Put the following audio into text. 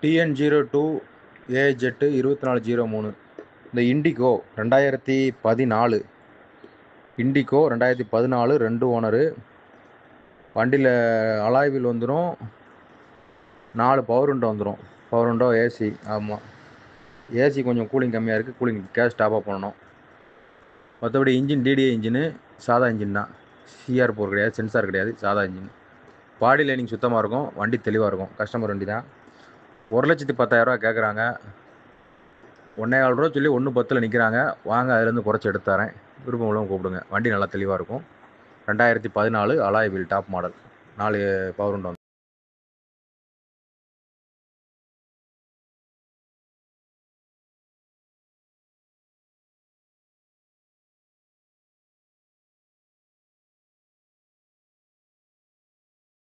TN02 AZ 2403. இந்த indigo 2014. Indigo 2014, 2 owner. வண்டியில் alloy wheel வந்துடும், 4 பவர் விண்டோ வந்துடும். Power window, AC. ஆமாம், ஏசி கொஞ்சம் கூலிங் கம்மியாக இருக்குது, கூலிங் கேஸ் டாப் அப் பண்ணணும். மற்றபடி இன்ஜின் DDI இன்ஜினு, சாதா இன்ஜின் தான். CR4 கிடையாது, சென்சார் கிடையாது, சாதா இன்ஜின். பாடி லைனிங் சுத்தமாக இருக்கும், வண்டி தெளிவாக இருக்கும். கஸ்டமர் வண்டி தான். 1,10,000 கேட்குறாங்க. 1,4 ரூபா சொல்லி 1,10 நிற்கிறாங்க. வாங்க, அதுலேருந்து குறைச்சி எடுத்து தரேன். விருப்பம் உள்ளவங்க கூப்பிடுங்க. வண்டி நல்லா தெளிவாக இருக்கும். 2014 alloy wheel top model, 4 power window.